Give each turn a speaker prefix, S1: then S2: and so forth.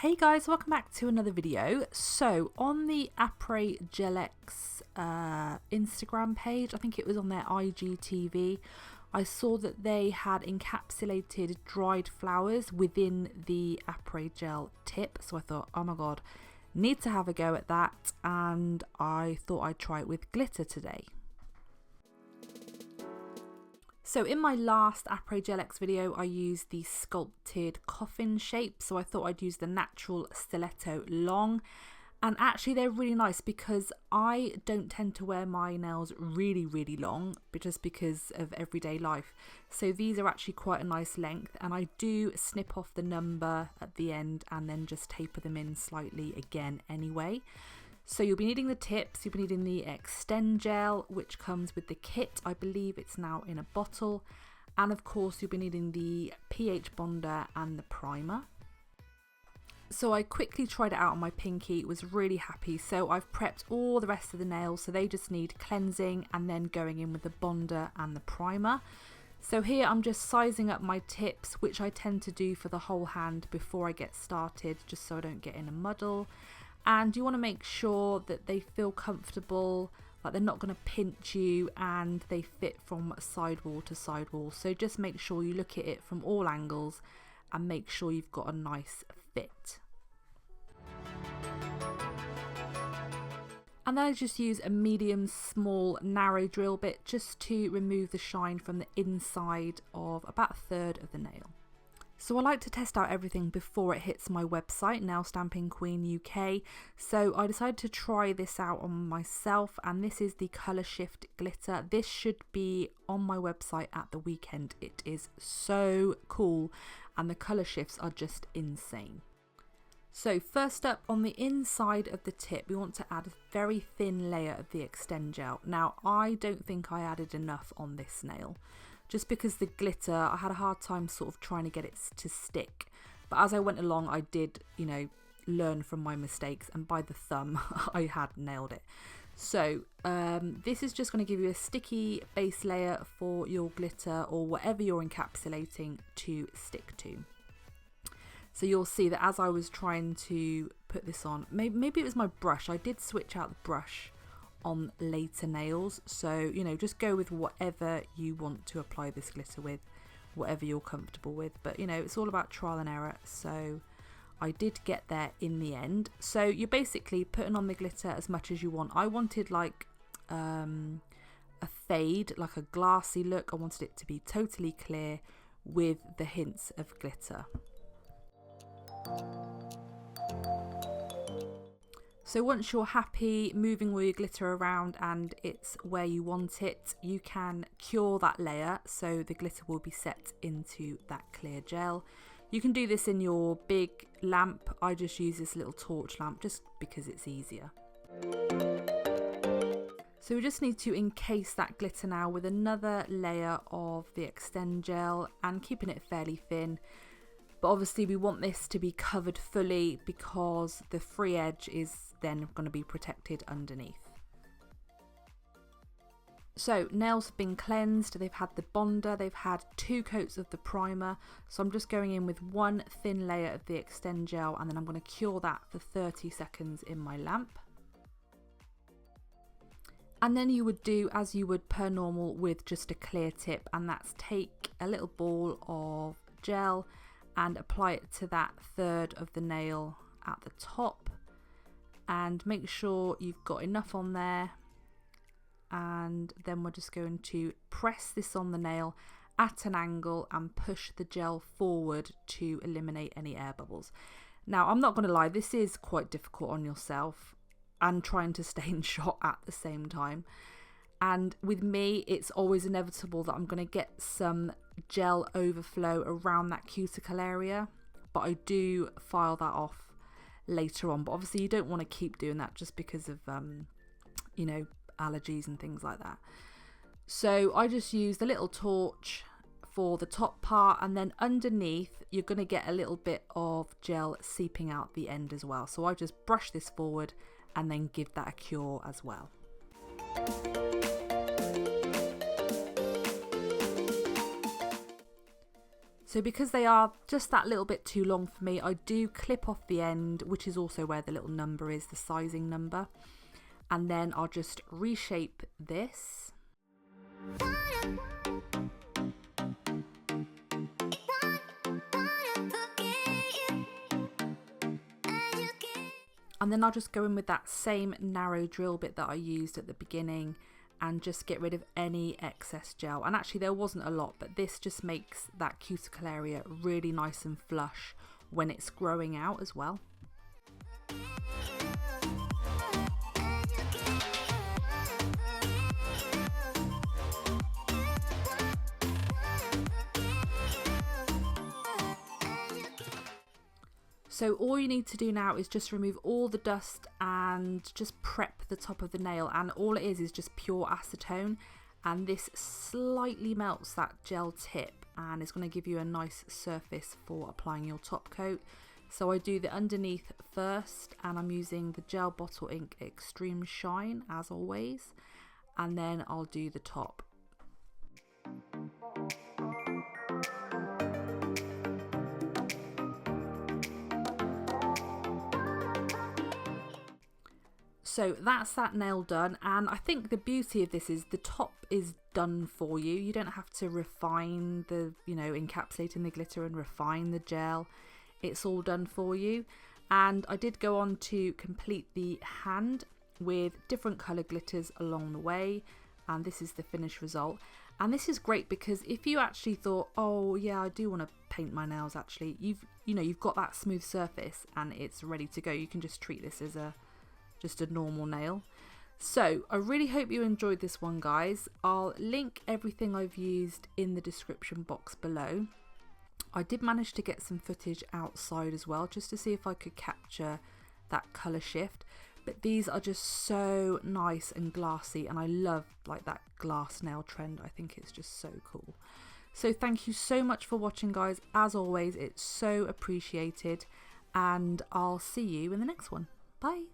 S1: Hey guys, welcome back to another video. So on the Apres Gel-X Instagram page, I think it was on their IGTV, I saw that they had encapsulated dried flowers within the Apres gel tip. So I thought, oh my god, need to have a go at that, and I thought I'd try it with glitter today. So in my last Apres Gel-X video, I used the sculpted coffin shape. So I thought I'd use the natural stiletto long. And actually they're really nice because I don't tend to wear my nails really long, but just because of everyday life. So these are actually quite a nice length, and I do snip off the number at the end and then just taper them in slightly again anyway. So you'll be needing the tips, you'll be needing the extend gel, which comes with the kit. I believe it's now in a bottle. And of course you'll be needing the pH bonder and the primer. So I quickly tried it out on my pinky, was really happy. So I've prepped all the rest of the nails, so they just need cleansing and then going in with the bonder and the primer. So here I'm just sizing up my tips, which I tend to do for the whole hand before I get started, just so I don't get in a muddle. And you want to make sure that they feel comfortable, like they're not going to pinch you, and they fit from sidewall to sidewall. So just make sure you look at it from all angles and make sure you've got a nice fit. And then I just use a medium small narrow drill bit just to remove the shine from the inside of about a third of the nail. So I like to test out everything before it hits my website, Nail Stamping Queen UK. So I decided to try this out on myself, and this is the Colour Shift glitter. This should be on my website at the weekend. It is so cool and the colour shifts are just insane. So first up, on the inside of the tip, we want to add a very thin layer of the extend gel. Now I don't think I added enough on this nail, just because the glitter, I had a hard time sort of trying to get it to stick. But as I went along, I did, learn from my mistakes, and by the thumb, I had nailed it. So this is just going to give you a sticky base layer for your glitter or whatever you're encapsulating to stick to. So you'll see that as I was trying to put this on, maybe it was my brush. I did switch out the brush on later nails, so just go with whatever you want to apply this glitter with, whatever you're comfortable with, but it's all about trial and error. So I did get there in the end. So you're basically putting on the glitter as much as you want. I wanted like a fade, like a glassy look. I wanted it to be totally clear with the hints of glitter. So once you're happy moving all your glitter around and it's where you want it, you can cure that layer so the glitter will be set into that clear gel. You can do this in your big lamp. I just use this little torch lamp just because it's easier. So we just need to encase that glitter now with another layer of the extend gel and keeping it fairly thin. But obviously we want this to be covered fully because the free edge is then going to be protected underneath. So nails have been cleansed, they've had the bonder, they've had 2 coats of the primer. So I'm just going in with one thin layer of the extend gel, and then I'm going to cure that for 30 seconds in my lamp. And then you would do as you would per normal with just a clear tip, and that's take a little ball of gel and apply it to that third of the nail at the top, and make sure you've got enough on there. And then we're just going to press this on the nail at an angle and push the gel forward to eliminate any air bubbles. Now I'm not going to lie, this is quite difficult on yourself and trying to stay in shot at the same time. And with me, it's always inevitable that I'm going to get some gel overflow around that cuticle area, but I do file that off later on. But obviously you don't want to keep doing that just because of allergies and things like that. So I just use the little torch for the top part, and then underneath you're going to get a little bit of gel seeping out the end as well. So I just brush this forward and then give that a cure as well. So because they are just that little bit too long for me, I do clip off the end, which is also where the little number is, the sizing number. And then I'll just reshape this. And then I'll just go in with that same narrow drill bit that I used at the beginning and just get rid of any excess gel. And actually there wasn't a lot, but this just makes that cuticle area really nice and flush when it's growing out as well. So all you need to do now is just remove all the dust and just prep the top of the nail, and all it is just pure acetone, and this slightly melts that gel tip and is going to give you a nice surface for applying your top coat. So I do the underneath first, and I'm using the Gel Bottle Ink Extreme Shine as always, and then I'll do the top. So that's that nail done, and I think the beauty of this is the top is done for you. You don't have to refine the, encapsulating the glitter and refine the gel. It's all done for you. And I did go on to complete the hand with different colour glitters along the way, and this is the finished result. And this is great because if you actually thought, oh yeah, I do want to paint my nails, actually, you've got that smooth surface and it's ready to go. You can just treat this as just a normal nail. So I really hope you enjoyed this one, guys. I'll link everything I've used in the description box below. I did manage to get some footage outside as well, just to see if I could capture that colour shift. But these are just so nice and glassy, and I love that glass nail trend. I think it's just so cool. So thank you so much for watching, guys. As always, it's so appreciated, and I'll see you in the next one. Bye.